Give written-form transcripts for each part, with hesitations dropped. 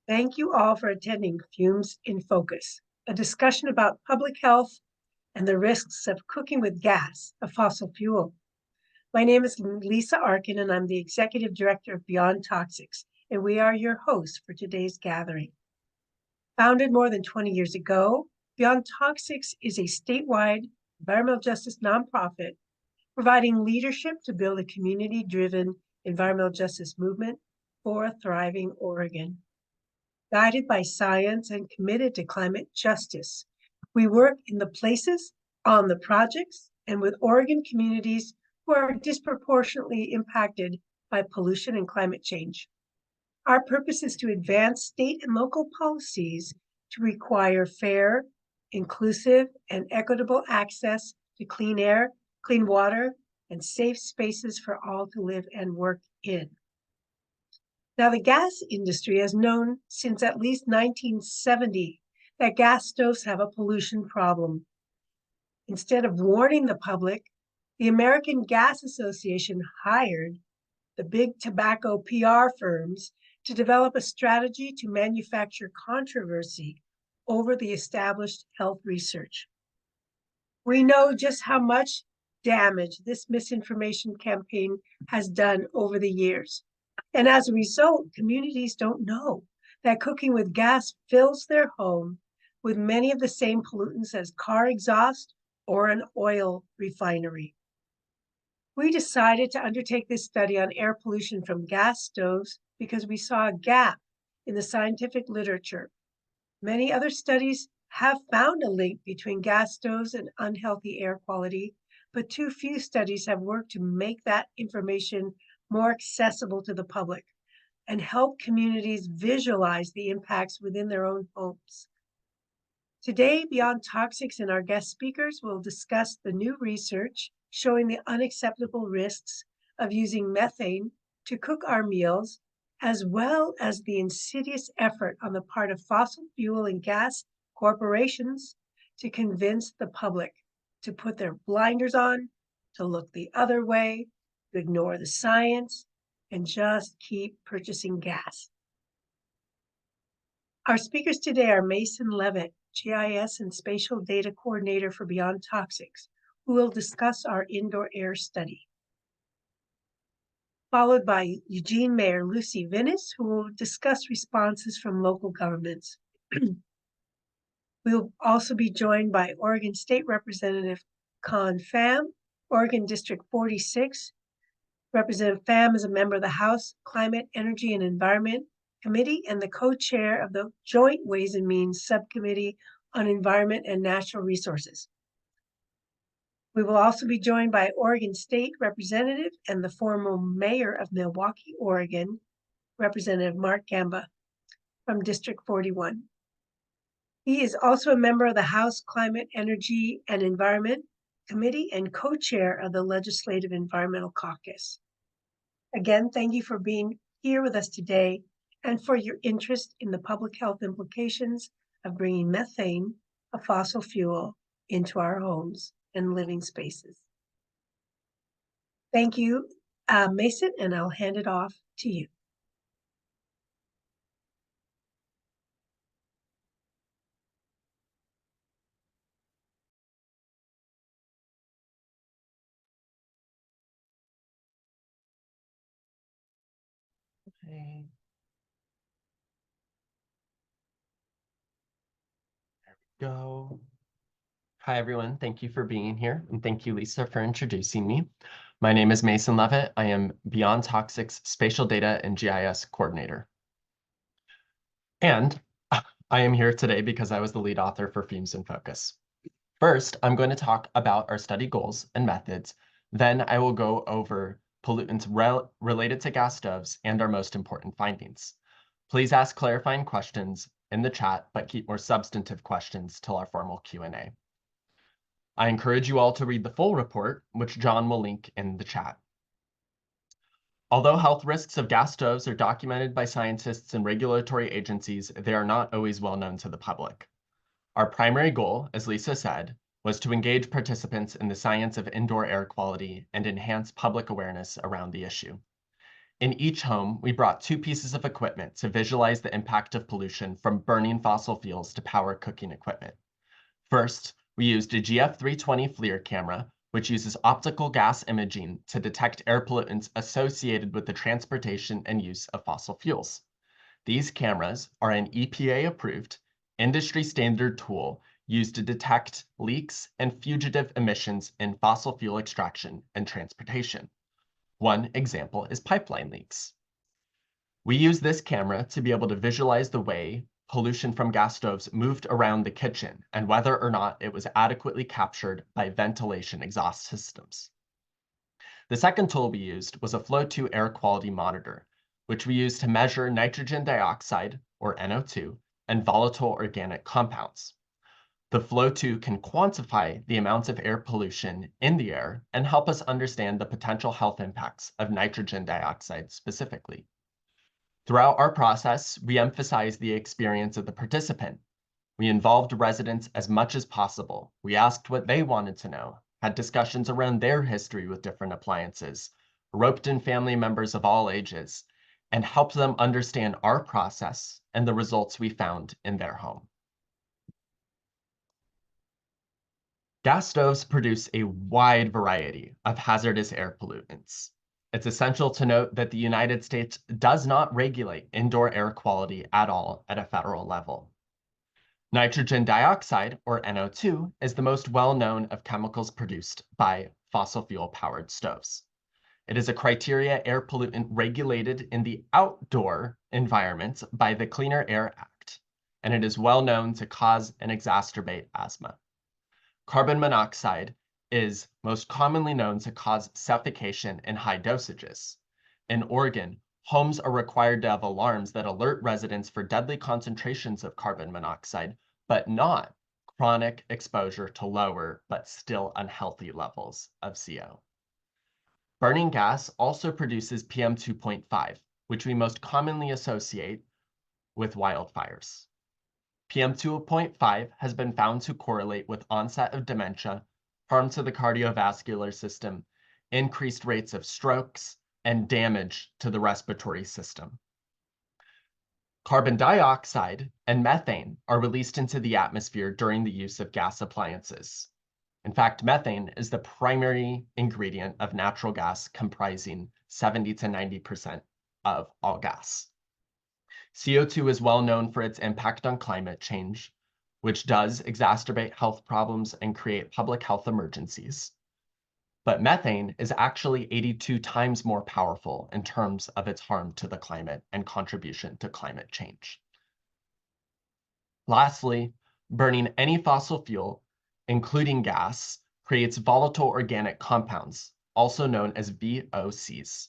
Thank you all for attending Fumes in Focus, a discussion about public health and the risks of cooking with gas, a fossil fuel. My name is Lisa Arkin, and I'm the Executive Director of Beyond Toxics, and we are your hosts for today's gathering. Founded more than 20 years ago, Beyond Toxics is a statewide environmental justice nonprofit providing leadership to build a community-driven environmental justice movement for a thriving Oregon. Guided by science and committed to climate justice, we work in the places, on the projects, and with Oregon communities who are disproportionately impacted by pollution and climate change. Our purpose is to advance state and local policies to require fair, inclusive, and equitable access to clean air, clean water, and safe spaces for all to live and work in. Now, the gas industry has known since at least 1970 that gas stoves have a pollution problem. Instead of warning the public, the American Gas Association hired the big tobacco PR firms to develop a strategy to manufacture controversy over the established health research. We know just how much damage this misinformation campaign has done over the years. And as a result, communities don't know that cooking with gas fills their home with many of the same pollutants as car exhaust or an oil refinery. We decided to undertake this study on air pollution from gas stoves because we saw a gap in the scientific literature. Many other studies have found a link between gas stoves and unhealthy air quality, but too few studies have worked to make that information more accessible to the public and help communities visualize the impacts within their own homes. Today, Beyond Toxics and our guest speakers will discuss the new research showing the unacceptable risks of using methane to cook our meals, as well as the insidious effort on the part of fossil fuel and gas corporations to convince the public to put their blinders on, to look the other way, to ignore the science, and just keep purchasing gas. Our speakers today are Mason Leavitt, GIS and Spatial Data Coordinator for Beyond Toxics, who will discuss our indoor air study. Followed by Eugene Mayor Lucy Vinis, who will discuss responses from local governments. We'll also be joined by Oregon State Representative Khanh Pham, Oregon District 46. Representative Pham is a member of the House Climate, Energy, and Environment Committee and the co-chair of the Joint Ways and Means Subcommittee on Environment and Natural Resources. We will also be joined by Oregon State Representative and the former Mayor of Milwaukie, Oregon, Representative Mark Gamba from District 41. He is also a member of the House Climate, Energy, and Environment Committee and co-chair of the Legislative Environmental Caucus. Again, thank you for being here with us today and for your interest in the public health implications of bringing methane, a fossil fuel, into our homes and living spaces. Thank you, Mason, and I'll hand it off to you. Okay. There we go. Hi, everyone. Thank you for being here. And thank you, Lisa, for introducing me. My name is Mason Leavitt. I am Beyond Toxics Spatial Data and GIS Coordinator. And I am here today because I was the lead author for Fumes in Focus. First, I'm going to talk about our study goals and methods. Then I will go over pollutants related to gas stoves and our most important findings. Please ask clarifying questions in the chat, but keep more substantive questions till our formal Q&A. I encourage you all to read the full report, which John will link in the chat. Although health risks of gas stoves are documented by scientists and regulatory agencies, they are not always well known to the public. Our primary goal, as Lisa said, was to engage participants in the science of indoor air quality and enhance public awareness around the issue. In each home, we brought 2 pieces of equipment to visualize the impact of pollution from burning fossil fuels to power cooking equipment. First, we used a GF320 FLIR camera, which uses optical gas imaging to detect air pollutants associated with the transportation and use of fossil fuels. These cameras are an EPA-approved, industry-standard tool used to detect leaks and fugitive emissions in fossil fuel extraction and transportation. One example is pipeline leaks. We use this camera to be able to visualize the way pollution from gas stoves moved around the kitchen and whether or not it was adequately captured by ventilation exhaust systems. The second tool we used was a Flow2 air quality monitor, which we used to measure nitrogen dioxide, or NO2, and volatile organic compounds. The Flow2 can quantify the amounts of air pollution in the air and help us understand the potential health impacts of nitrogen dioxide specifically. Throughout our process, we emphasized the experience of the participant. We involved residents as much as possible. We asked what they wanted to know, had discussions around their history with different appliances, roped in family members of all ages, and helped them understand our process and the results we found in their home. Gas stoves produce a wide variety of hazardous air pollutants. It's essential to note that the United States does not regulate indoor air quality at all at a federal level. Nitrogen dioxide, or NO2, is the most well-known of chemicals produced by fossil fuel-powered stoves. It is a criteria air pollutant regulated in the outdoor environment by the Cleaner Air Act, and it is well known to cause and exacerbate asthma. Carbon monoxide is most commonly known to cause suffocation in high dosages. In Oregon, homes are required to have alarms that alert residents for deadly concentrations of carbon monoxide, but not chronic exposure to lower but still unhealthy levels of CO. Burning gas also produces PM 2.5, which we most commonly associate with wildfires. PM 2.5 has been found to correlate with onset of dementia, harm to the cardiovascular system, increased rates of strokes, and damage to the respiratory system. Carbon dioxide and methane are released into the atmosphere during the use of gas appliances. In fact, methane is the primary ingredient of natural gas, comprising 70 to 90% of all gas. CO2 is well known for its impact on climate change, which does exacerbate health problems and create public health emergencies. But methane is actually 82 times more powerful in terms of its harm to the climate and contribution to climate change. Lastly, burning any fossil fuel, including gas, creates volatile organic compounds, also known as VOCs.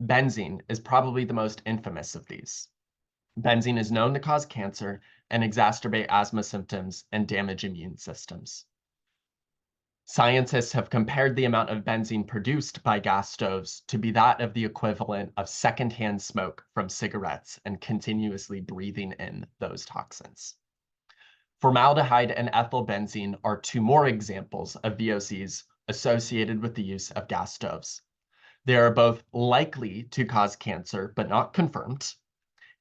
Benzene is probably the most infamous of these. Benzene is known to cause cancer and exacerbate asthma symptoms and damage immune systems. Scientists have compared the amount of benzene produced by gas stoves to be that of the equivalent of secondhand smoke from cigarettes and continuously breathing in those toxins. Formaldehyde and ethylbenzene are 2 more examples of VOCs associated with the use of gas stoves. They are both likely to cause cancer, but not confirmed,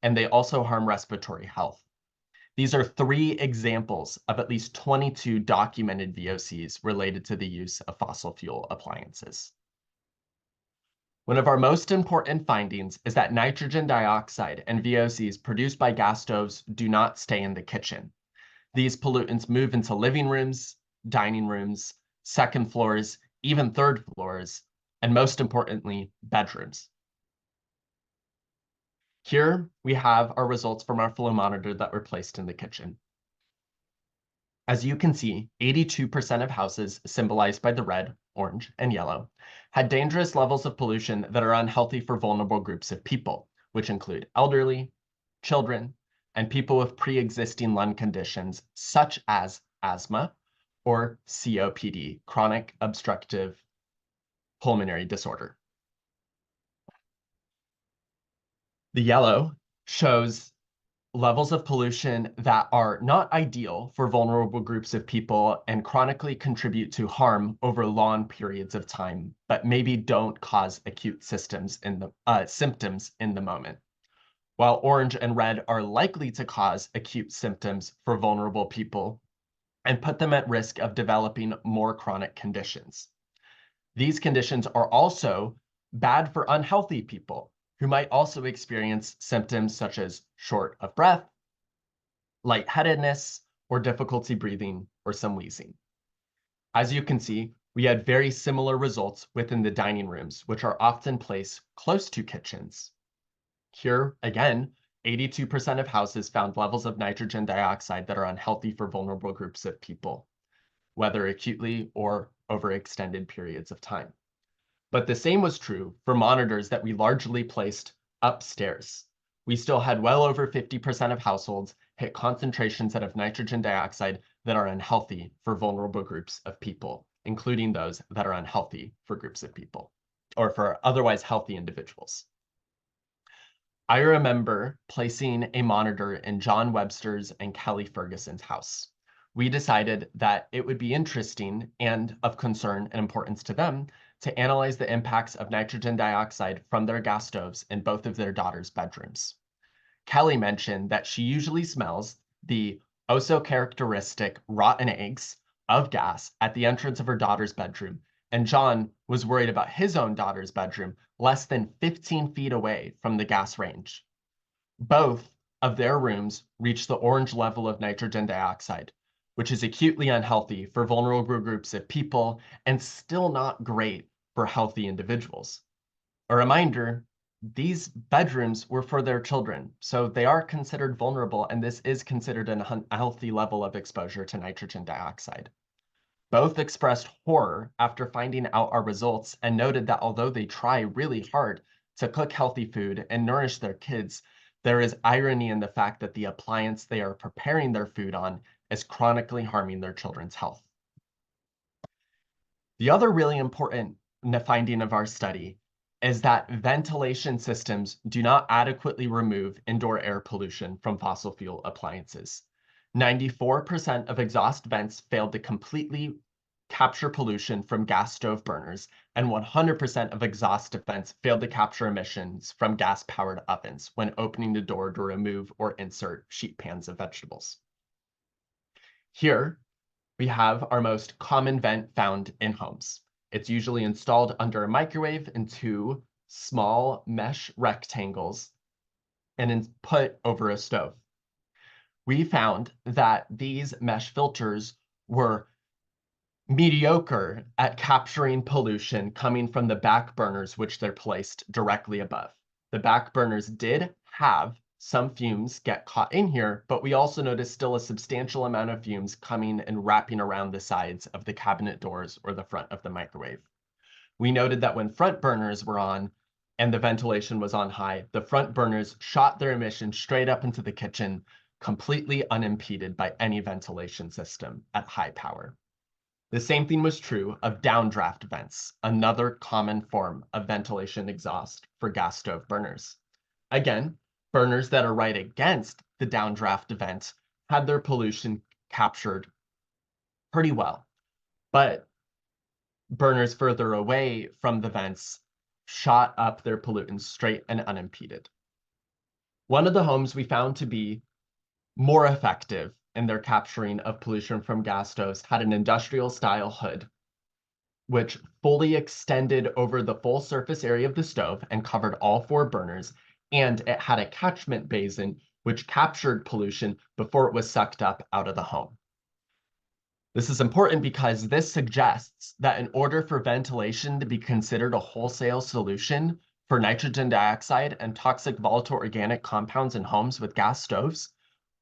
and they also harm respiratory health. These are 3 examples of at least 22 documented VOCs related to the use of fossil fuel appliances. One of our most important findings is that nitrogen dioxide and VOCs produced by gas stoves do not stay in the kitchen. These pollutants move into living rooms, dining rooms, second floors, even third floors, and most importantly, bedrooms. Here we have our results from our flow monitor that were placed in the kitchen. As you can see, 82% of houses, symbolized by the red, orange, and yellow, had dangerous levels of pollution that are unhealthy for vulnerable groups of people, which include elderly, children, and people with pre-existing lung conditions such as asthma or COPD, chronic obstructive pulmonary disorder. The yellow shows levels of pollution that are not ideal for vulnerable groups of people and chronically contribute to harm over long periods of time, but maybe don't cause acute symptoms in the moment. While orange and red are likely to cause acute symptoms for vulnerable people and put them at risk of developing more chronic conditions. These conditions are also bad for unhealthy people who might also experience symptoms such as short of breath, lightheadedness, or difficulty breathing, or some wheezing. As you can see, we had very similar results within the dining rooms, which are often placed close to kitchens. Here, again, 82% of houses found levels of nitrogen dioxide that are unhealthy for vulnerable groups of people, whether acutely or over extended periods of time. But the same was true for monitors that we largely placed upstairs. We still had well over 50% of households hit concentrations of nitrogen dioxide that are unhealthy for vulnerable groups of people, including those that are unhealthy for groups of people, or for otherwise healthy individuals. I remember placing a monitor in John Webster's and Kelly Ferguson's house. We decided that it would be interesting and of concern and importance to them to analyze the impacts of nitrogen dioxide from their gas stoves in both of their daughters' bedrooms. Kelly mentioned that she usually smells the oh-so characteristic rotten eggs of gas at the entrance of her daughter's bedroom, and John was worried about his own daughter's bedroom less than 15 feet away from the gas range. Both of their rooms reached the orange level of nitrogen dioxide, which is acutely unhealthy for vulnerable groups of people and still not great for healthy individuals. A reminder, these bedrooms were for their children, so they are considered vulnerable, and this is considered an unhealthy level of exposure to nitrogen dioxide. Both expressed horror after finding out our results and noted that although they try really hard to cook healthy food and nourish their kids, there is irony in the fact that the appliance they are preparing their food on is chronically harming their children's health. The other really important finding of our study is that ventilation systems do not adequately remove indoor air pollution from fossil fuel appliances. 94% of exhaust vents failed to completely capture pollution from gas stove burners, and 100% of exhaust vents failed to capture emissions from gas-powered ovens when opening the door to remove or insert sheet pans of vegetables. Here, we have our most common vent found in homes. It's usually installed under a microwave in two small mesh rectangles and put over a stove. We found that these mesh filters were mediocre at capturing pollution coming from the back burners, which they're placed directly above. The back burners did have some fumes get caught in here, but we also noticed still a substantial amount of fumes coming and wrapping around the sides of the cabinet doors or the front of the microwave. We noted that when front burners were on and the ventilation was on high, the front burners shot their emissions straight up into the kitchen, completely unimpeded by any ventilation system at high power. The same thing was true of downdraft vents, another common form of ventilation exhaust for gas stove burners. Again, burners that are right against the downdraft vent had their pollution captured pretty well, but burners further away from the vents shot up their pollutants straight and unimpeded. One of the homes we found to be more effective in their capturing of pollution from gas stoves had an industrial-style hood, which fully extended over the full surface area of the stove and covered all four burners, and it had a catchment basin which captured pollution before it was sucked up out of the home. This is important because this suggests that in order for ventilation to be considered a wholesale solution for nitrogen dioxide and toxic volatile organic compounds in homes with gas stoves,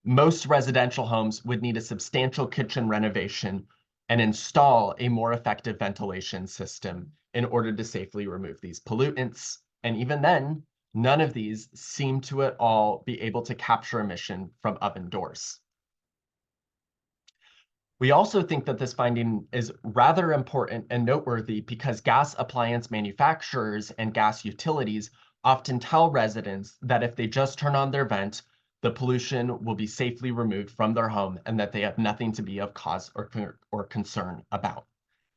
most residential homes would need a substantial kitchen renovation and install a more effective ventilation system in order to safely remove these pollutants. And even then, none of these seem to at all be able to capture emission from oven doors. We also think that this finding is rather important and noteworthy because gas appliance manufacturers and gas utilities often tell residents that if they just turn on their vent, the pollution will be safely removed from their home and that they have nothing to be of cause or concern about.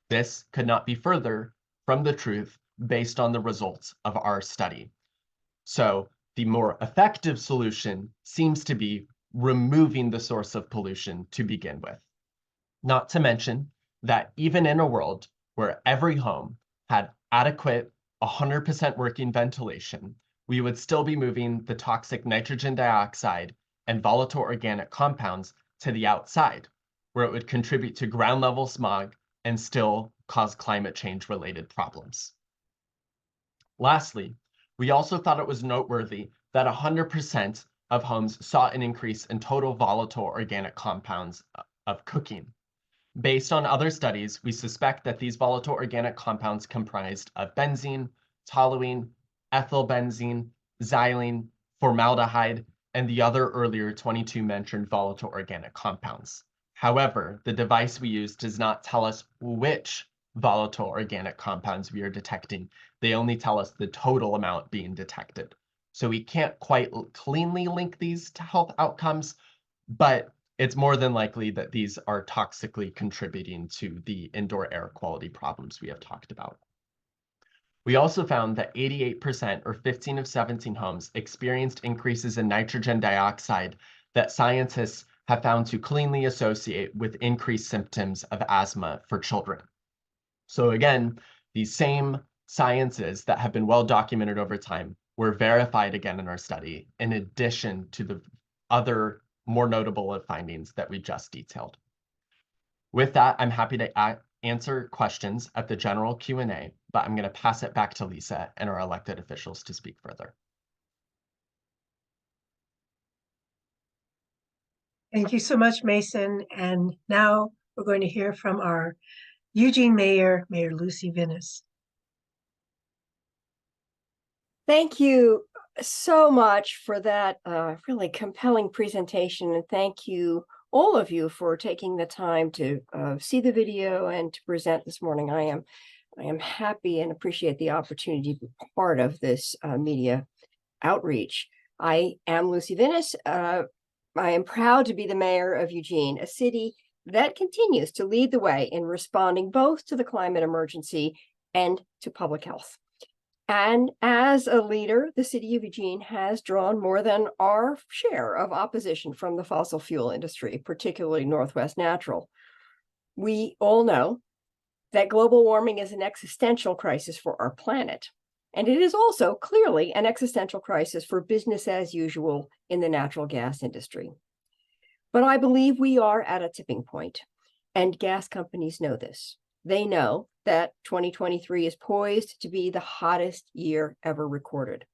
This could not be further from the truth based on the results of our study. So the more effective solution seems to be removing the source of pollution to begin with. Not to mention that even in a world where every home had adequate 100% working ventilation, we would still be moving the toxic nitrogen dioxide and volatile organic compounds to the outside, where it would contribute to ground level smog and still cause climate change related problems. Lastly, we also thought it was noteworthy that 100% of homes saw an increase in total volatile organic compounds of cooking. Based on other studies, we suspect that these volatile organic compounds comprised of benzene, toluene, ethylbenzene, xylene, formaldehyde, and the other earlier 22 mentioned volatile organic compounds. However, the device we use does not tell us which volatile organic compounds we are detecting. They only tell us the total amount being detected. So we can't quite cleanly link these to health outcomes, but it's more than likely that these are toxically contributing to the indoor air quality problems we have talked about. We also found that 88% or 15 of 17 homes experienced increases in nitrogen dioxide that scientists have found to cleanly associate with increased symptoms of asthma for children. So again, these same sciences that have been well documented over time were verified again in our study, in addition to the other more notable findings that we just detailed. With that, I'm happy to answer questions at the general Q&A, but I'm going to pass it back to Lisa and our elected officials to speak further. Thank you so much, Mason. And now we're going to hear from our Eugene Mayor, Mayor Lucy Vinis. Thank you so much for that really compelling presentation, and thank you all of you for taking the time to see the video and to present this morning. I am happy and appreciate the opportunity to be part of this media outreach. I am Lucy Vinis. I am proud to be the mayor of Eugene, a city that continues to lead the way in responding both to the climate emergency and to public health. And as a leader, the city of Eugene has drawn more than our share of opposition from the fossil fuel industry, particularly Northwest Natural. We all know that global warming is an existential crisis for our planet. And it is also clearly an existential crisis for business as usual in the natural gas industry. But I believe we are at a tipping point, and gas companies know this. They know that 2023 is poised to be the hottest year ever recorded.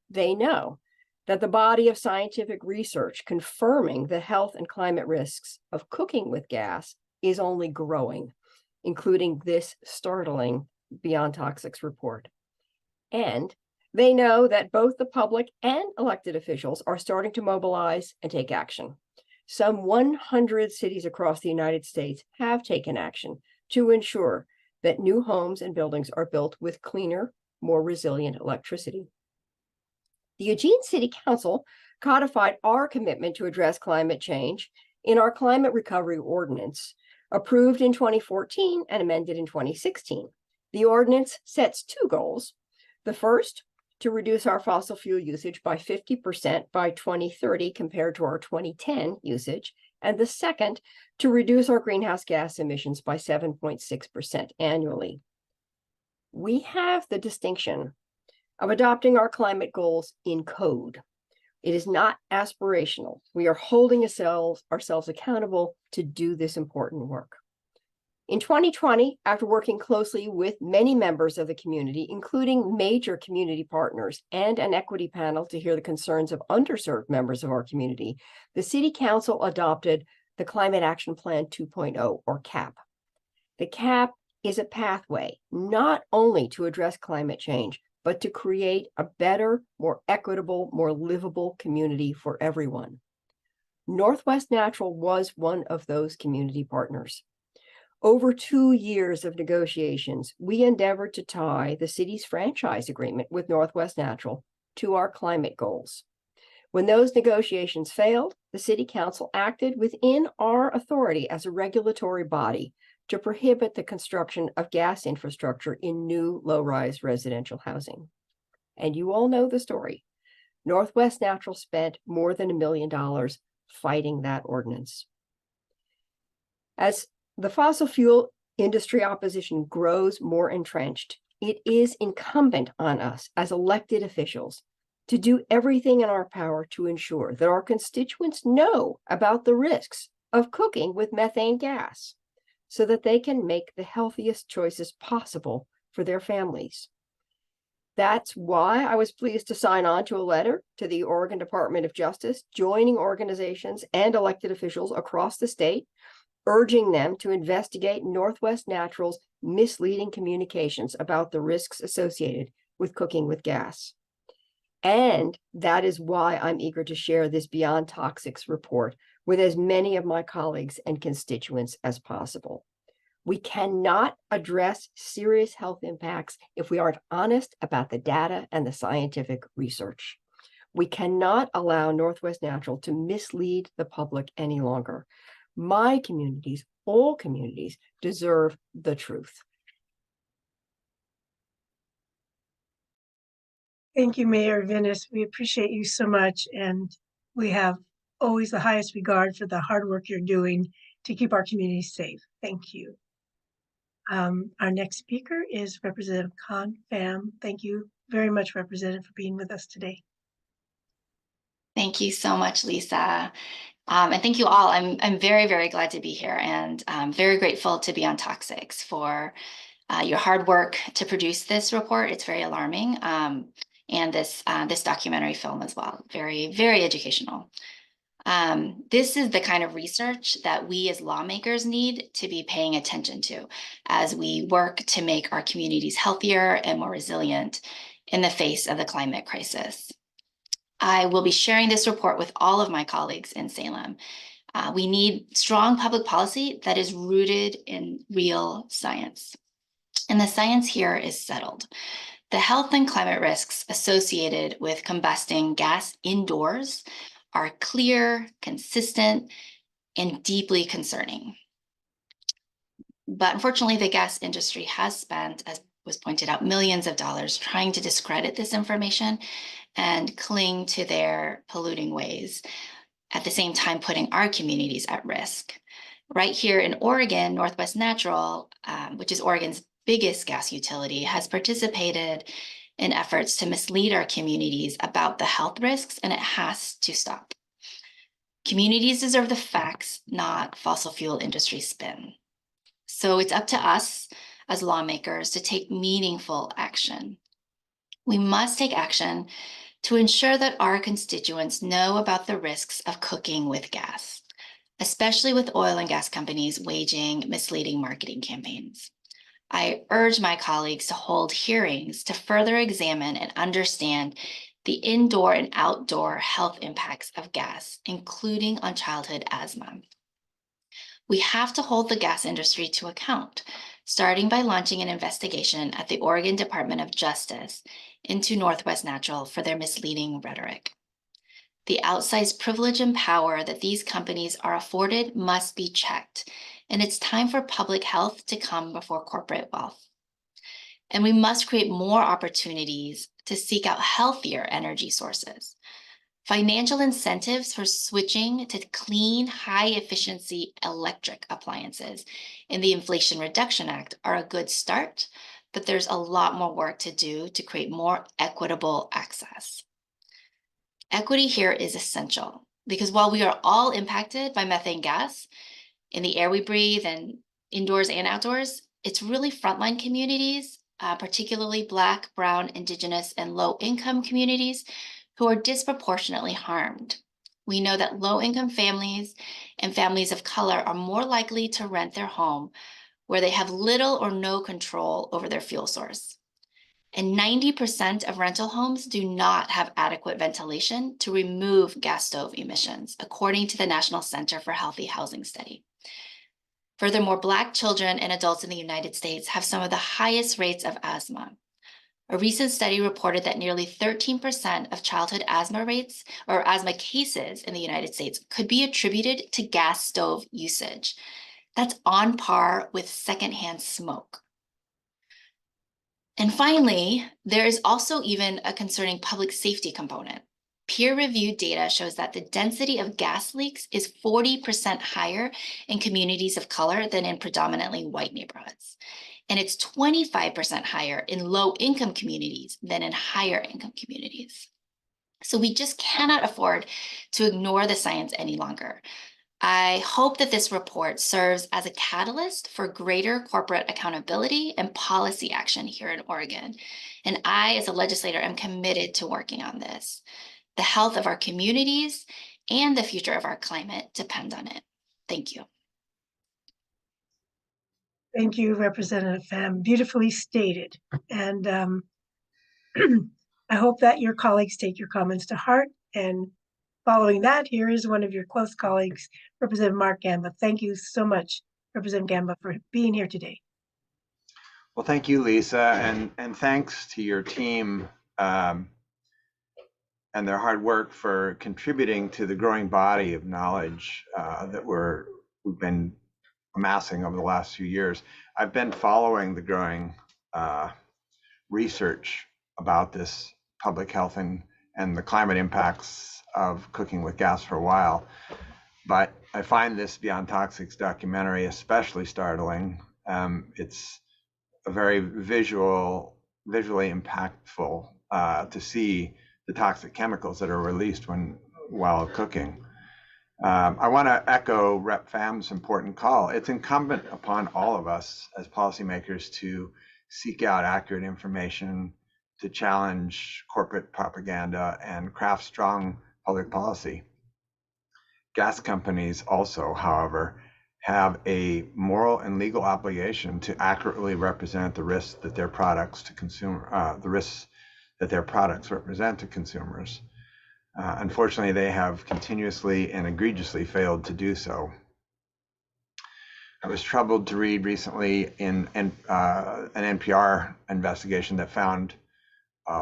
They know that the body of scientific research confirming the health and climate risks of cooking with gas is only growing, including this startling Beyond Toxics report. And they know that both the public and elected officials are starting to mobilize and take action. Some 100 cities across the United States have taken action to ensure that new homes and buildings are built with cleaner, more resilient electricity. The Eugene City Council codified our commitment to address climate change in our Climate Recovery Ordinance, approved in 2014 and amended in 2016. The ordinance sets two goals. The first, to reduce our fossil fuel usage by 50% by 2030 compared to our 2010 usage, and the second, to reduce our greenhouse gas emissions by 7.6% annually. We have the distinction of adopting our climate goals in code. It is not aspirational. We are holding ourselves accountable to do this important work. In 2020, after working closely with many members of the community, including major community partners and an equity panel to hear the concerns of underserved members of our community, the City Council adopted the Climate Action Plan 2.0, or CAP. The CAP is a pathway not only to address climate change, but to create a better, more equitable, more livable community for everyone. Northwest Natural was one of those community partners. Over 2 years of negotiations, we endeavored to tie the city's franchise agreement with Northwest Natural to our climate goals. When those negotiations failed, the City Council acted within our authority as a regulatory body to prohibit the construction of gas infrastructure in new low-rise residential housing. And you all know the story. Northwest Natural spent more than $1 million fighting that ordinance. As the fossil fuel industry opposition grows more entrenched, it is incumbent on us as elected officials to do everything in our power to ensure that our constituents know about the risks of cooking with methane gas so that they can make the healthiest choices possible for their families. That's why I was pleased to sign on to a letter to the Oregon Department of Justice, joining organizations and elected officials across the state, urging them to investigate Northwest Natural's misleading communications about the risks associated with cooking with gas. And that is why I'm eager to share this Beyond Toxics report with as many of my colleagues and constituents as possible. We cannot address serious health impacts if we aren't honest about the data and the scientific research. We cannot allow Northwest Natural to mislead the public any longer. My communities, all communities, deserve the truth. Thank you, Mayor Vinis. We appreciate you so much, and we have always the highest regard for the hard work you're doing to keep our communities safe. Thank you. Our next speaker is Representative Khanh Pham. Thank you very much, Representative, for being with us today. Thank you so much, Lisa. And thank you all. I'm very, very glad to be here, and I'm very grateful to Beyond Toxics for your hard work to produce this report. It's very alarming. And this documentary film as well. Very, very educational. This is the kind of research that we as lawmakers need to be paying attention to as we work to make our communities healthier and more resilient in the face of the climate crisis. I will be sharing this report with all of my colleagues in Salem. We need strong public policy that is rooted in real science. And the science here is settled. The health and climate risks associated with combusting gas indoors are clear, consistent, and deeply concerning. But unfortunately, the gas industry has spent, as was pointed out, millions of dollars trying to discredit this information and cling to their polluting ways, at the same time putting our communities at risk. Right here in Oregon, Northwest Natural, which is Oregon's biggest gas utility, has participated in efforts to mislead our communities about the health risks, and it has to stop. Communities deserve the facts, not fossil fuel industry spin. So it's up to us as lawmakers to take meaningful action. We must take action to ensure that our constituents know about the risks of cooking with gas, especially with oil and gas companies waging misleading marketing campaigns. I urge my colleagues to hold hearings to further examine and understand the indoor and outdoor health impacts of gas, including on childhood asthma. We have to hold the gas industry to account, starting by launching an investigation at the Oregon Department of Justice into Northwest Natural for their misleading rhetoric. The outsized privilege and power that these companies are afforded must be checked, and it's time for public health to come before corporate wealth. And we must create more opportunities to seek out healthier energy sources. Financial incentives for switching to clean, high-efficiency electric appliances in the Inflation Reduction Act are a good start, but there's a lot more work to do to create more equitable access. Equity here is essential because while we are all impacted by methane gas in the air we breathe and indoors and outdoors, it's really frontline communities, particularly Black, Brown, Indigenous, and low-income communities who are disproportionately harmed. We know that low-income families and families of color are more likely to rent their home where they have little or no control over their fuel source. And 90% of rental homes do not have adequate ventilation to remove gas stove emissions, according to the National Center for Healthy Housing study. Furthermore, Black children and adults in the United States have some of the highest rates of asthma. A recent study reported that nearly 13% of childhood asthma rates or asthma cases in the United States could be attributed to gas stove usage. That's on par with secondhand smoke. And finally, there is also even a concerning public safety component. Peer-reviewed data shows that the density of gas leaks is 40% higher in communities of color than in predominantly white neighborhoods. And it's 25% higher in low-income communities than in higher-income communities. So we just cannot afford to ignore the science any longer. I hope that this report serves as a catalyst for greater corporate accountability and policy action here in Oregon. And I, as a legislator, am committed to working on this. The health of our communities and the future of our climate depend on it. Thank you. Thank you, Representative Pham. Beautifully stated. And I hope that your colleagues take your comments to heart. And following that, here is one of your close colleagues, Representative Mark Gamba. Thank you so much, Representative Gamba, for being here today. Well, thank you, Lisa, and thanks to your team and their hard work for contributing to the growing body of knowledge that we've been amassing over the last few years. I've been following the growing research about this public health and the climate impacts of cooking with gas for a while, but I find this Beyond Toxics documentary especially startling. It's a very visually impactful to see the toxic chemicals that are released while cooking. I want to echo Rep. Pham's important call. It's incumbent upon all of us as policymakers to seek out accurate information, to challenge corporate propaganda, and craft strong public policy. Gas companies also, however, have a moral and legal obligation to accurately represent the risks that their products represent to consumers. Unfortunately, they have continuously and egregiously failed to do so. I was troubled to read recently in an NPR investigation that found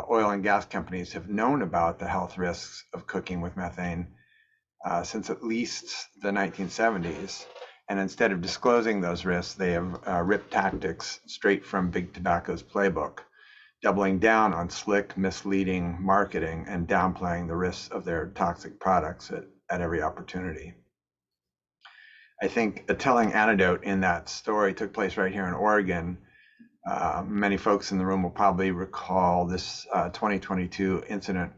oil and gas companies have known about the health risks of cooking with methane since at least the 1970s. And instead of disclosing those risks, they have ripped tactics straight from Big Tobacco's playbook, doubling down on slick, misleading marketing and downplaying the risks of their toxic products at every opportunity. I think a telling anecdote in that story took place right here in Oregon. Many folks in the room will probably recall this 2022 incident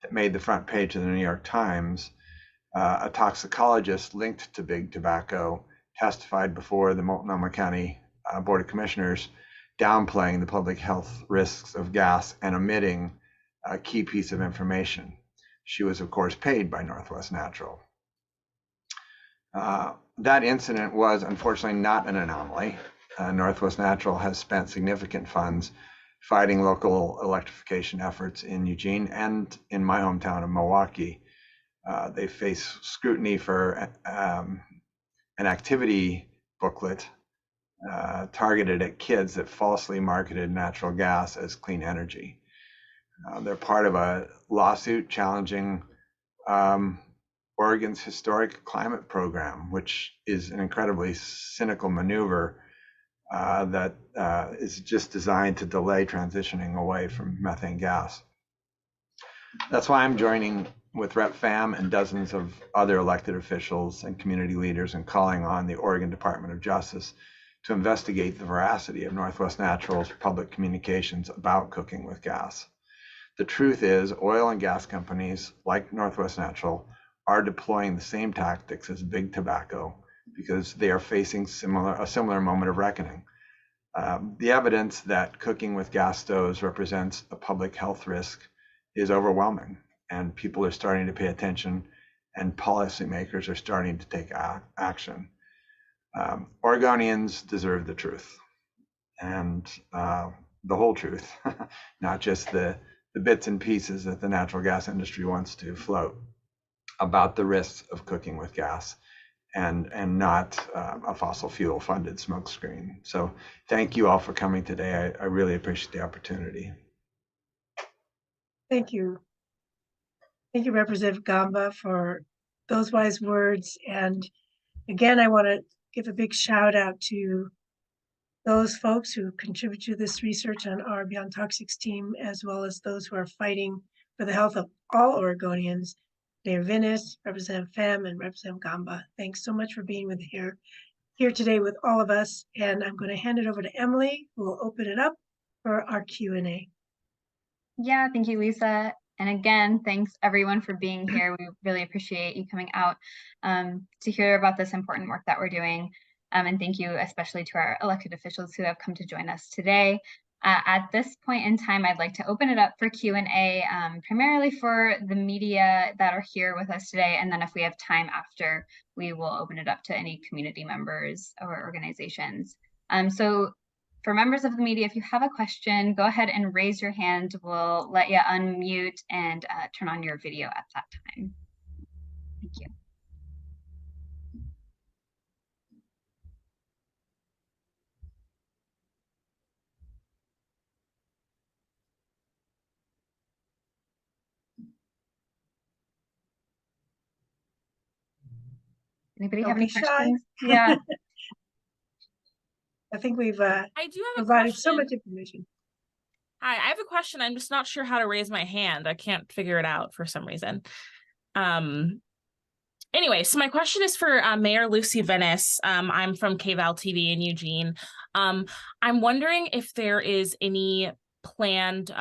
that made the front page of the New York Times. A toxicologist linked to Big Tobacco testified before the Multnomah County Board of Commissioners, downplaying the public health risks of gas and omitting a key piece of information. She was, of course, paid by Northwest Natural. That incident was unfortunately not an anomaly. Northwest Natural has spent significant funds fighting local electrification efforts in Eugene and in my hometown of Milwaukee. They face scrutiny for an activity booklet targeted at kids that falsely marketed natural gas as clean energy. They're part of a lawsuit challenging Oregon's historic climate program, which is an incredibly cynical maneuver that is just designed to delay transitioning away from methane gas. That's why I'm joining with Rep. Pham and dozens of other elected officials and community leaders and calling on the Oregon Department of Justice to investigate the veracity of Northwest Natural's public communications about cooking with gas. The truth is, oil and gas companies like Northwest Natural are deploying the same tactics as Big Tobacco because they are facing a similar moment of reckoning. The evidence that cooking with gas stoves represents a public health risk is overwhelming, and people are starting to pay attention, and policymakers are starting to take action. Oregonians deserve the truth, and the whole truth, not just the bits and pieces that the natural gas industry wants to float about the risks of cooking with gas and not a fossil fuel funded smokescreen. So thank you all for coming today. I really appreciate the opportunity. Thank you. Thank you, Representative Gamba, for those wise words. And again, I want to give a big shout out to those folks who contribute to this research on our Beyond Toxics team, as well as those who are fighting for the health of all Oregonians, Mayor Vinis, Representative Pham, and Representative Gamba. Thanks so much for being here today with all of us. And I'm going to hand it over to Emily, who will open it up for our Q&A. Yeah, thank you, Lisa. And again, thanks everyone for being here. We really appreciate you coming out to hear about this important work that we're doing. And thank you especially to our elected officials who have come to join us today. At this point in time, I'd like to open it up for Q&A, primarily for the media that are here with us today. And then if we have time after, we will open it up to any community members or organizations. So for members of the media, if you have a question, go ahead and raise your hand. We'll let you unmute and turn on your video at that time. Thank you. Anybody have any questions? Yeah. I think we've I do have a provided question. so much information. Hi, I have a question. I'm just not sure how to raise my hand. I can't figure it out for some reason. Anyway, so my question is for Mayor Lucy Vinis. I'm from KVAL TV in Eugene. I'm wondering if there is any planned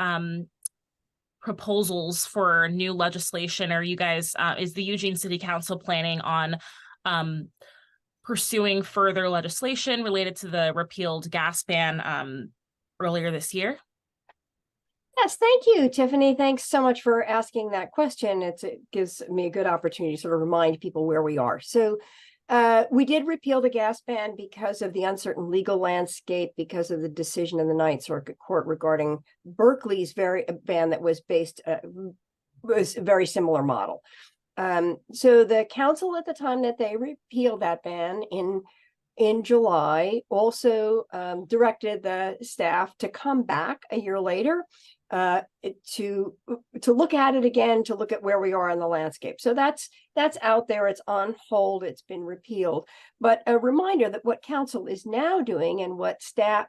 proposals for new legislation, or you guys, is the Eugene City Council planning on pursuing further legislation related to the repealed gas ban earlier this year? Yes, thank you, Tiffany. Thanks so much for asking that question. It gives me a good opportunity to sort of remind people where we are. So we did repeal the gas ban because of the uncertain legal landscape, because of the decision in the Ninth Circuit Court regarding Berkeley's ban that was was a very similar model. So the council at the time that they repealed that ban in July also directed the staff to come back a year later to look at it again, to look at where we are in the landscape. So that's out there. It's on hold. It's been repealed. But a reminder that what council is now doing, and what staff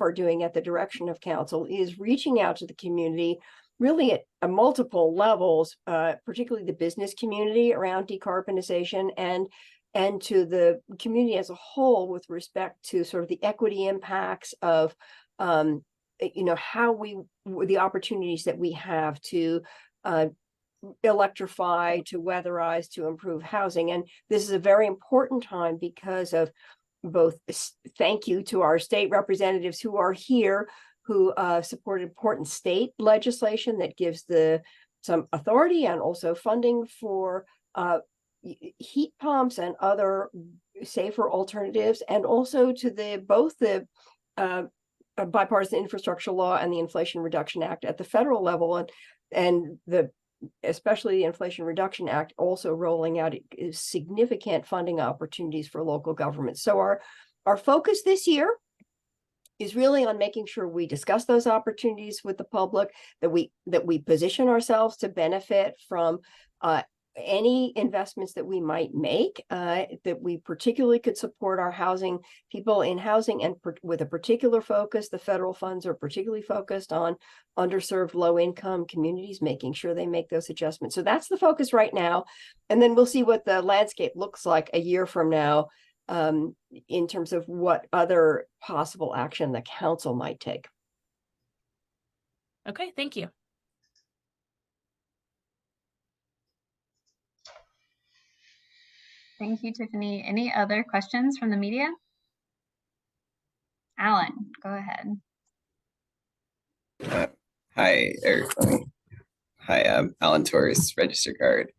are doing at the direction of council, is reaching out to the community, really at multiple levels, particularly the business community around decarbonization, and to the community as a whole with respect to sort of the equity impacts of how the opportunities that we have to electrify, to weatherize, to improve housing. And this is a very important time because of both thank you to our state representatives who are here, who support important state legislation that gives some authority and also funding for heat pumps and other safer alternatives, and also to both the bipartisan infrastructure law and the Inflation Reduction Act at the federal level, and especially the Inflation Reduction Act also rolling out significant funding opportunities for local governments. So our focus this year is really on making sure we discuss those opportunities with the public, that we position ourselves to benefit from any investments that we might make, that we particularly could support our people in housing, and with a particular focus. The federal funds are particularly focused on underserved low-income communities, making sure they make those adjustments. So that's the focus right now. And then we'll see what the landscape looks like a year from now in terms of what other possible action the council might take. Okay, thank you. Thank you, Tiffany. Any other questions from the media? Alan, go ahead. Hi, I'm Alan Torres, Register Guard.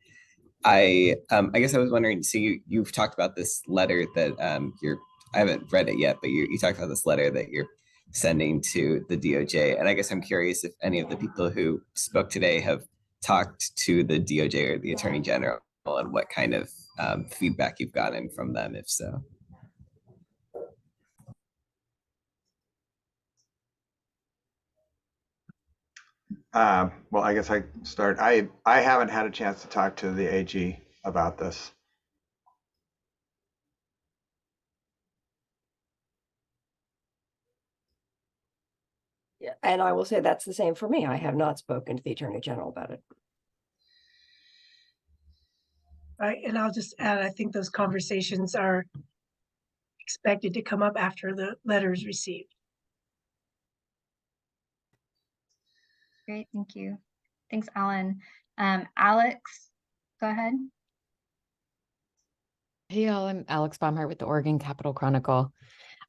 I guess I was wondering, so you've talked about this letter that I haven't read it yet, but you talked about this letter that you're sending to the DOJ. And I guess I'm curious if any of the people who spoke today have talked to the DOJ or the Attorney General, and what kind of feedback you've gotten from them, if so. Well, I guess I start. I haven't had a chance to talk to the AG about this. Yeah, and I will say that's the same for me. I have not spoken to the Attorney General about it. Right, and I'll just add, I think those conversations are expected to come up after the letter is received. Great, thank you. Thanks, Alan. Alex, go ahead. Hey y'all, I'm Alex Baumhart with the Oregon Capitol Chronicle.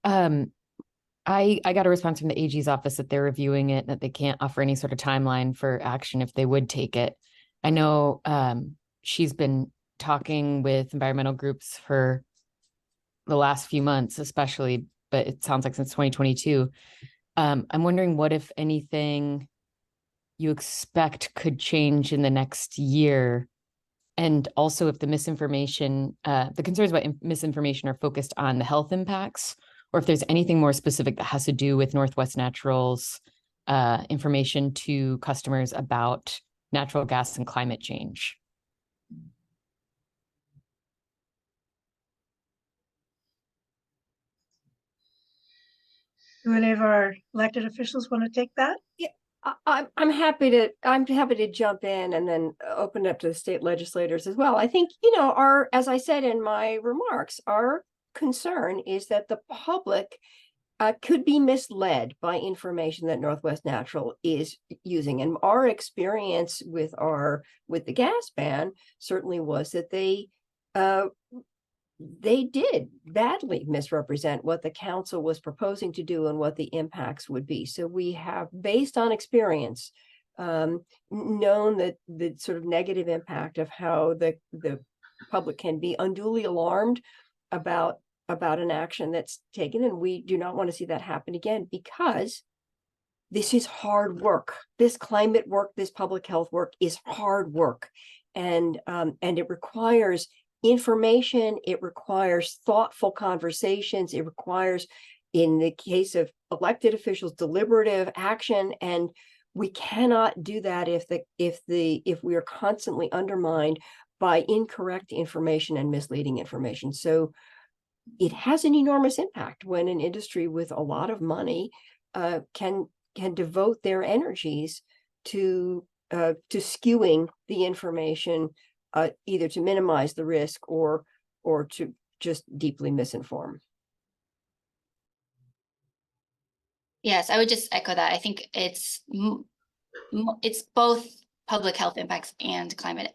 I got a response from the AG's office that they're reviewing it, that they can't offer any sort of timeline for action if they would take it. I know she's been talking with environmental groups for the last few months, especially, but it sounds like since 2022. I'm wondering what, if anything, you expect could change in the next year. And also if the misinformation, the concerns about misinformation are focused on the health impacts, or if there's anything more specific that has to do with Northwest Natural's information to customers about natural gas and climate change. Do any of our elected officials want to take that? I'm happy to jump in and then open it up to the state legislators as well. I think, you know, as I said in my remarks, our concern is that the public could be misled by information that Northwest Natural is using. And our experience with the gas ban certainly was that they did badly misrepresent what the council was proposing to do and what the impacts would be. So we have, based on experience, known that the sort of negative impact of how the public can be unduly alarmed about an action that's taken. And we do not want to see that happen again, because this is hard work. This climate work, this public health work is hard work. And it requires information, it requires thoughtful conversations, it requires, in the case of elected officials, deliberative action, and we cannot do that if we are constantly undermined by incorrect information and misleading information. So it has an enormous impact when an industry with a lot of money can devote their energies to skewing the information, either to minimize the risk or to just deeply misinform. Yes, I would just echo that. I think it's both public health impacts and the climate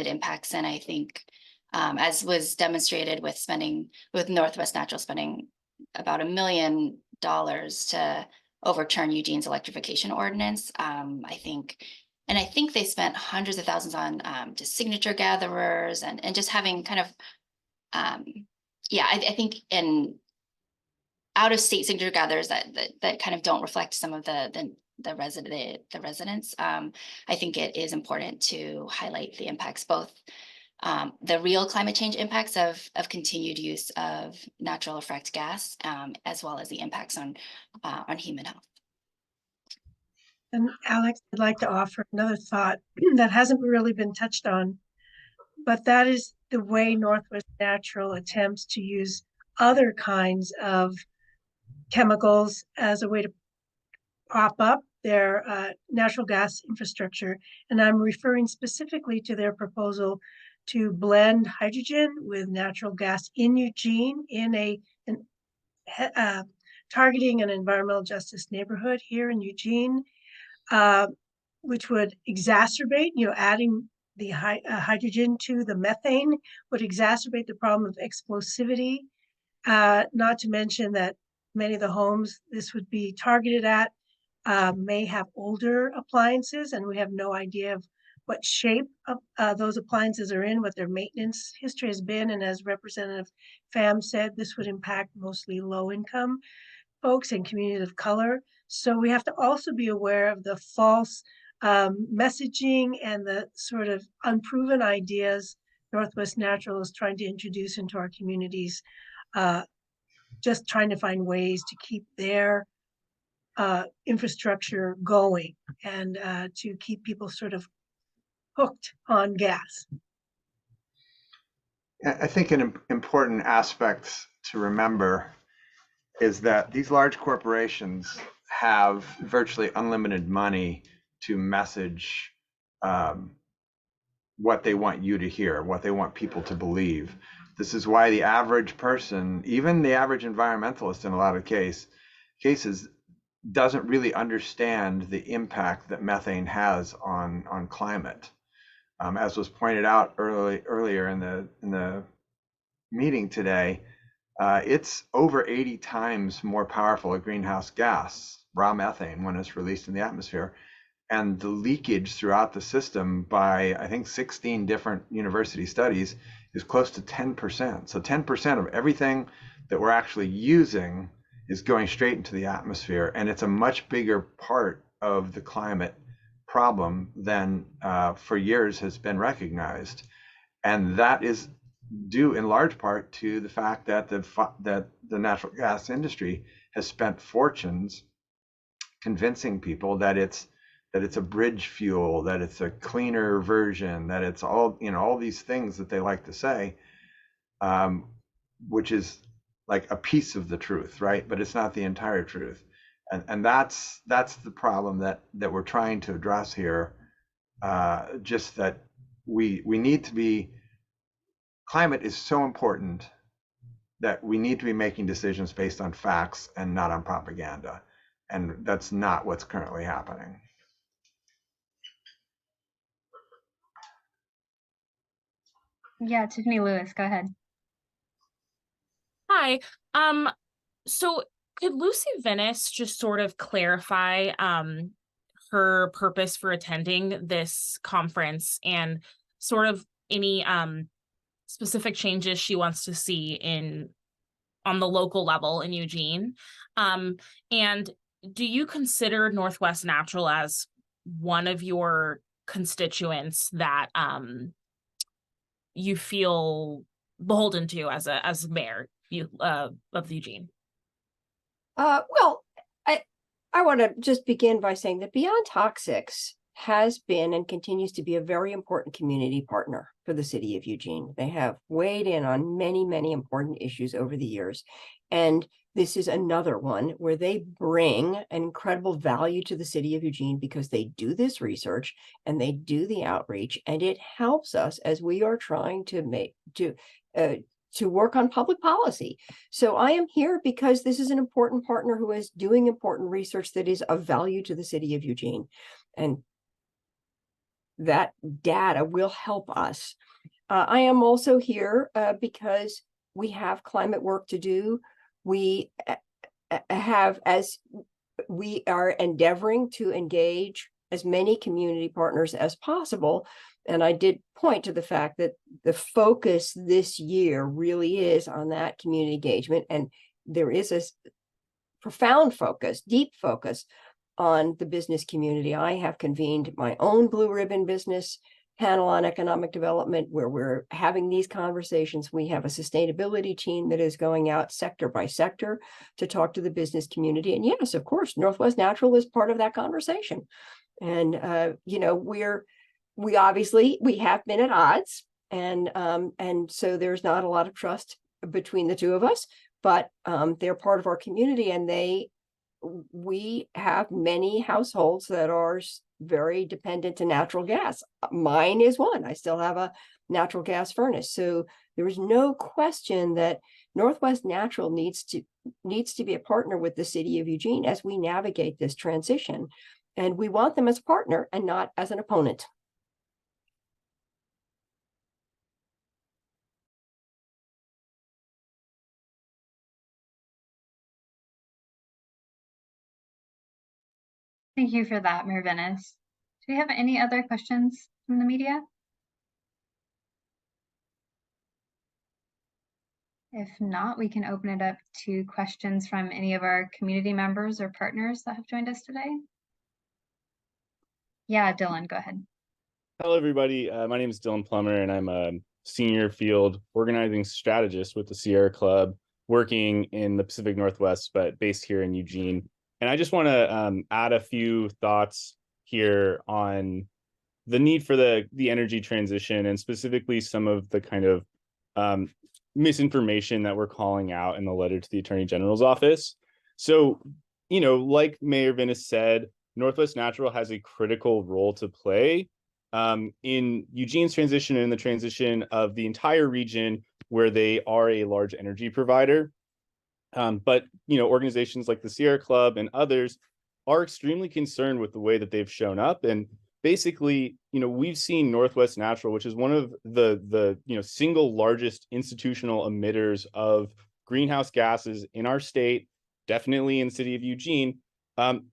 impacts. And I think, as was demonstrated with Northwest Natural spending about $1 million to overturn Eugene's electrification ordinance, I think they spent hundreds of thousands on just signature gatherers and just having kind of, I think in out-of-state signature gatherers that kind of don't reflect some of the residents. I think it is important to highlight the impacts, both the real climate change impacts of continued use of natural effect gas, as well as the impacts on human health. And Alex, I'd like to offer another thought that hasn't really been touched on, but that is the way Northwest Natural attempts to use other kinds of chemicals as a way to prop up their natural gas infrastructure. And I'm referring specifically to their proposal to blend hydrogen with natural gas in Eugene in targeting an environmental justice neighborhood here in Eugene, which would exacerbate, adding the hydrogen to the methane would exacerbate the problem of explosivity. Not to mention that many of the homes this would be targeted at may have older appliances, and we have no idea of what shape of those appliances are in, what their maintenance history has been. And as Representative Pham said, this would impact mostly low-income folks and communities of color. So we have to also be aware of the false messaging and the sort of unproven ideas Northwest Natural is trying to introduce into our communities, just trying to find ways to keep their infrastructure going and to keep people sort of hooked on gas. I think an important aspect to remember is that these large corporations have virtually unlimited money to message what they want you to hear, what they want people to believe. This is why the average person, even the average environmentalist in a lot of cases, doesn't really understand the impact that methane has on climate. As was pointed out earlier in the meeting today, it's over 80 times more powerful a greenhouse gas, raw methane, when it's released in the atmosphere. And the leakage throughout the system by, I think, 16 different university studies is close to 10%. So 10% of everything that we're actually using is going straight into the atmosphere. And it's a much bigger part of the climate problem than for years has been recognized. And that is due in large part to the fact that the natural gas industry has spent fortunes convincing people that it's a bridge fuel, that it's a cleaner version, that it's all, all these things that they like to say, which is like a piece of the truth, right? But it's not the entire truth. And that's the problem that we're trying to address here. Just that we need to be, climate is so important that we need to be making decisions based on facts and not on propaganda. And that's not what's currently happening. Yeah, Tiffany Lewis, go ahead. Hi. So could Lucy Vinis just sort of clarify her purpose for attending this conference and sort of any specific changes she wants to see on the local level in Eugene? And do you consider Northwest Natural as one of your constituents that you feel beholden to as a mayor of Eugene? Well, I want to just begin by saying that Beyond Toxics has been and continues to be a very important community partner for the city of Eugene. They have weighed in on many, many important issues over the years. And this is another one where they bring an incredible value to the city of Eugene because they do this research and they do the outreach, and it helps us as we are trying to work on public policy. So I am here because this is an important partner who is doing important research that is of value to the city of Eugene. And that data will help us. I am also here because we have climate work to do. We as we are endeavoring to engage as many community partners as possible. And I did point to the fact that the focus this year really is on that community engagement. And there is a profound focus, deep focus on the business community. I have convened my own Blue Ribbon business panel on economic development where we're having these conversations. We have a sustainability team that is going out sector by sector to talk to the business community. And yes, of course, Northwest Natural is part of that conversation. And, we obviously have been at odds. And so there's not a lot of trust between the two of us, but they're part of our community, and we have many households that are very dependent to natural gas. Mine is one. I still have a natural gas furnace. So there is no question that Northwest Natural needs to be a partner with the city of Eugene as we navigate this transition. And we want them as a partner and not as an opponent. Thank you for that, Mayor Vinis. Do we have any other questions from the media? If not, we can open it up to questions from any of our community members or partners that have joined us today. Yeah, Dylan, go ahead. Hello, everybody. My name is Dylan Plummer, and I'm a senior field organizing strategist with the Sierra Club, working in the Pacific Northwest, but based here in Eugene. And I just want to add a few thoughts here on the need for the energy transition, and specifically some of the kind of misinformation that we're calling out in the letter to the Attorney General's office. So, like Mayor Vinis said, Northwest Natural has a critical role to play in Eugene's transition and the transition of the entire region where they are a large energy provider. But organizations like the Sierra Club and others are extremely concerned with the way that they've shown up. And basically, we've seen Northwest Natural, which is one of the single largest institutional emitters of greenhouse gases in our state, definitely in the city of Eugene,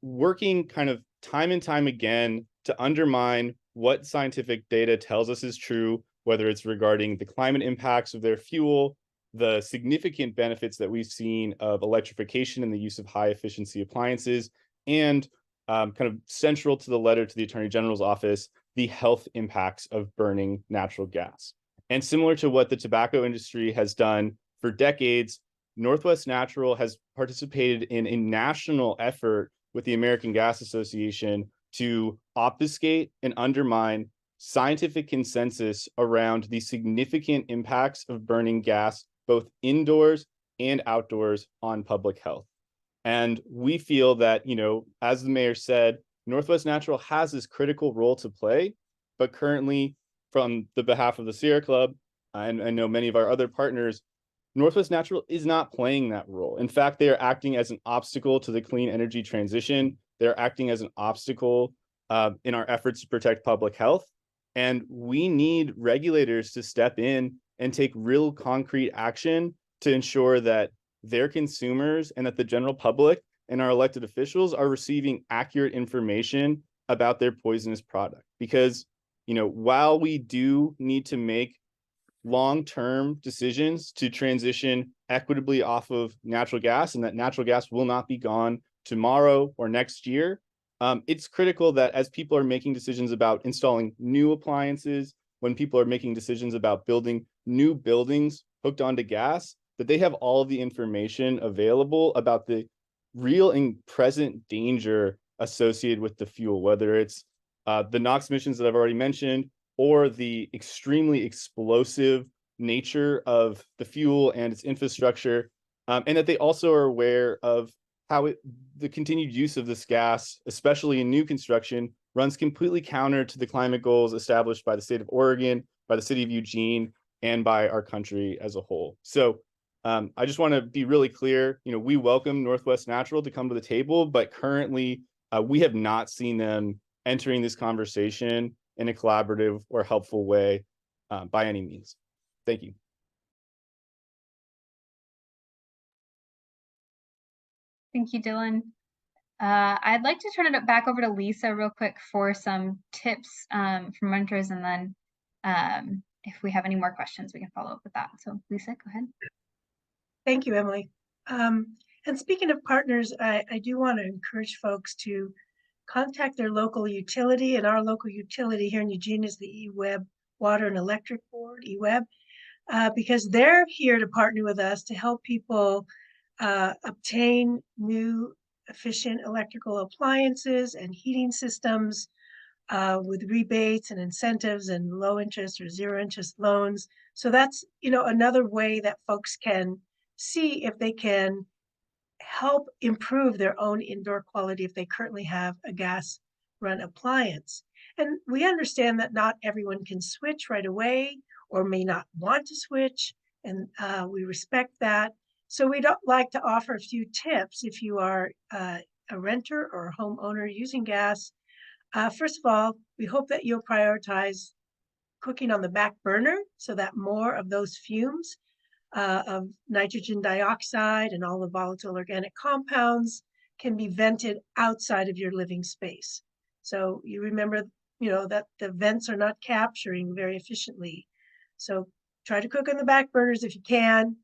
working kind of time and time again to undermine what scientific data tells us is true, whether it's regarding the climate impacts of their fuel, the significant benefits that we've seen of electrification and the use of high efficiency appliances, and kind of central to the letter to the Attorney General's office, the health impacts of burning natural gas. And similar to what the tobacco industry has done for decades, Northwest Natural has participated in a national effort with the American Gas Association to obfuscate and undermine scientific consensus around the significant impacts of burning gas, both indoors and outdoors, on public health. And we feel that, as the mayor said, Northwest Natural has this critical role to play, but currently, from the behalf of the Sierra Club, and I know many of our other partners, Northwest Natural is not playing that role. In fact, they are acting as an obstacle to the clean energy transition. They're acting as an obstacle in our efforts to protect public health. And we need regulators to step in and take real concrete action to ensure that their consumers and that the general public and our elected officials are receiving accurate information about their poisonous product. Because, while we do need to make long-term decisions to transition equitably off of natural gas, and that natural gas will not be gone tomorrow or next year, it's critical that as people are making decisions about installing new appliances, when people are making decisions about building new buildings hooked onto gas, that they have all the information available about the real and present danger associated with the fuel, whether it's the NOx emissions that I've already mentioned, or the extremely explosive nature of the fuel and its infrastructure, and that they also are aware of how the continued use of this gas, especially in new construction, runs completely counter to the climate goals established by the state of Oregon, by the city of Eugene, and by our country as a whole. So I just want to be really clear, we welcome Northwest Natural to come to the table, but currently we have not seen them entering this conversation in a collaborative or helpful way by any means. Thank you. Thank you, Dylan. I'd like to turn it back over to Lisa real quick for some tips from renters, and then if we have any more questions, we can follow up with that. So Lisa, go ahead. Thank you, Emily. And speaking of partners, I do want to encourage folks to contact their local utility, and our local utility here in Eugene is the EWEB Water and Electric Board, EWEB, because they're here to partner with us to help people obtain new efficient electrical appliances and heating systems with rebates and incentives and low interest or zero interest loans. So that's, another way that folks can see if they can help improve their own indoor quality if they currently have a gas run appliance. And we understand that not everyone can switch right away or may not want to switch, and we respect that. So we'd like to offer a few tips if you are a renter or a homeowner using gas. First of all, we hope that you'll prioritize cooking on the back burner so that more of those fumes of nitrogen dioxide and all the volatile organic compounds can be vented outside of your living space. So you remember, that the vents are not capturing very efficiently. So try to cook on the back burners if you can.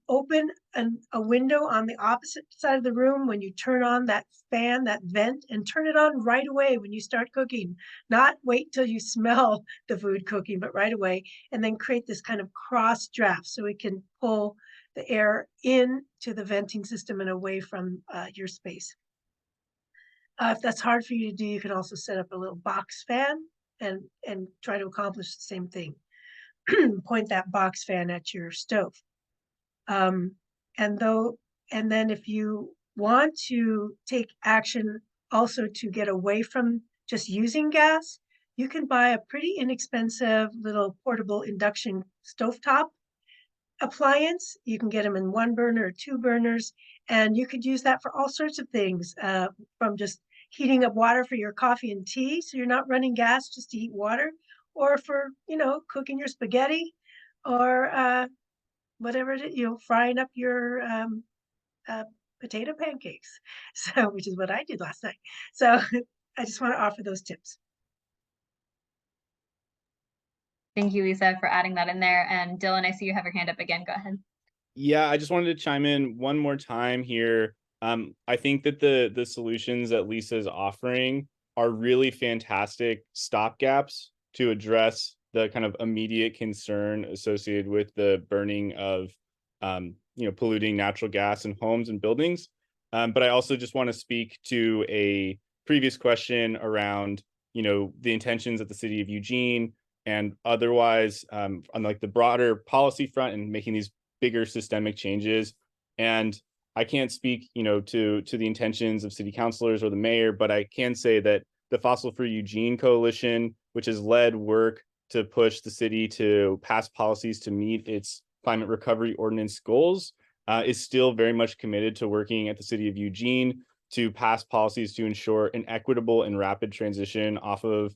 Open a window on the opposite side of the room when you turn on that fan, that vent, and turn it on right away when you start cooking. Not wait till you smell the food cooking, but right away, and then create this kind of cross draft so it can pull the air into the venting system and away from your space. If that's hard for you to do, you can also set up a little box fan and try to accomplish the same thing. Point that box fan at your stove. And then if you want to take action also to get away from just using gas, you can buy a pretty inexpensive little portable induction stovetop appliance. You can get them in 1 burner or 2 burners, and you could use that for all sorts of things, from just heating up water for your coffee and tea, so you're not running gas just to heat water, or for, cooking your spaghetti, or whatever it is, frying up your potato pancakes. So, which is what I did last night. So I just want to offer those tips. Thank you, Lisa, for adding that in there. And Dylan, I see you have your hand up again. Go ahead. Yeah, I just wanted to chime in one more time here. I think that the solutions that Lisa is offering are really fantastic stopgaps to address the kind of immediate concern associated with the burning of polluting natural gas in homes and buildings. But I also just want to speak to a previous question around the intentions at the city of Eugene and otherwise on like the broader policy front and making these bigger systemic changes. And I can't speak, to the intentions of city councilors or the mayor, but I can say that the Fossil Free Eugene Coalition, which has led work to push the city to pass policies to meet its climate recovery ordinance goals, is still very much committed to working at the city of Eugene to pass policies to ensure an equitable and rapid transition off of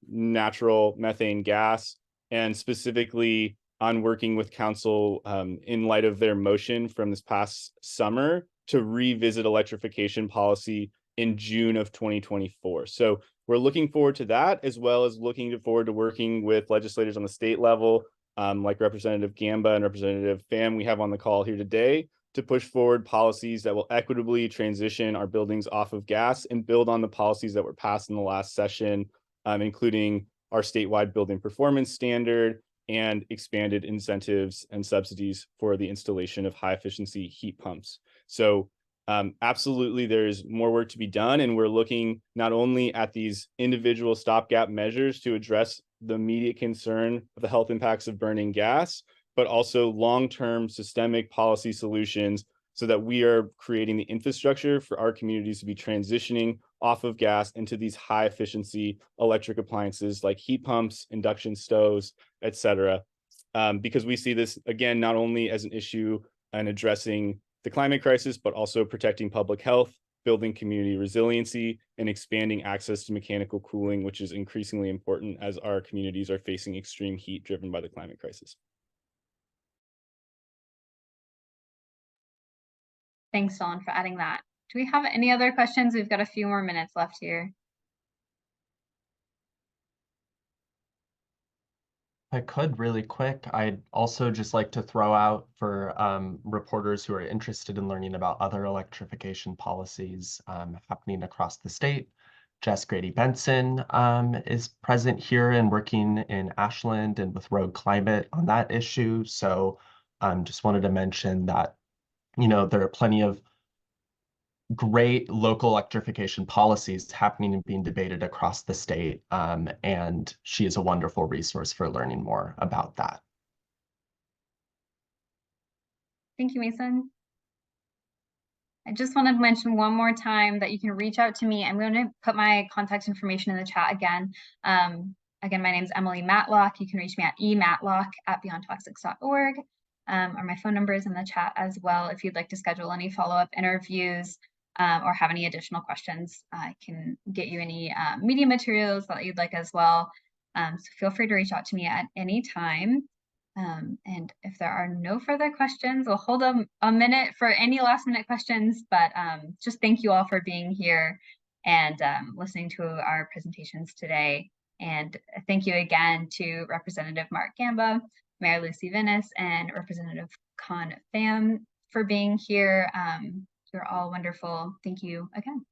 natural methane gas, and specifically on working with council in light of their motion from this past summer to revisit electrification policy in June of 2024. So we're looking forward to that, as well as looking forward to working with legislators on the state level, like Representative Gamba and Representative Pham we have on the call here today, to push forward policies that will equitably transition our buildings off of gas and build on the policies that were passed in the last session, including our statewide building performance standard and expanded incentives and subsidies for the installation of high efficiency heat pumps. So absolutely, there's more work to be done, and we're looking not only at these individual stopgap measures to address the immediate concern of the health impacts of burning gas, but also long-term systemic policy solutions so that we are creating the infrastructure for our communities to be transitioning off of gas into these high efficiency electric appliances like heat pumps, induction stoves, et cetera. Because we see this, again, not only as an issue in addressing the climate crisis, but also protecting public health, building community resiliency, and expanding access to mechanical cooling, which is increasingly important as our communities are facing extreme heat driven by the climate crisis. Thanks, Dylan, for adding that. Do we have any other questions? We've got a few more minutes left here. I could really quick. I'd also just like to throw out for reporters who are interested in learning about other electrification policies happening across the state. Jess Grady-Benson is present here and working in Ashland and with Rogue Climate on that issue. So just wanted to mention that, there are plenty of great local electrification policies happening and being debated across the state. And she is a wonderful resource for learning more about that. Thank you, Mason. I just wanted to mention one more time that you can reach out to me. I'm going to put my contact information in the chat again. Again, my name is Emily Matlock. You can reach me at ematlock@beyondtoxics.org. Or my phone number is in the chat as well if you'd like to schedule any follow-up interviews or have any additional questions. I can get you any media materials that you'd like as well. So feel free to reach out to me at any time. And if there are no further questions, we'll hold a minute for any last minute questions, but just thank you all for being here and listening to our presentations today. And thank you again to Representative Mark Gamba, Mayor Lucy Vinis, and Representative Khanh Pham for being here. You're all wonderful. Thank you again.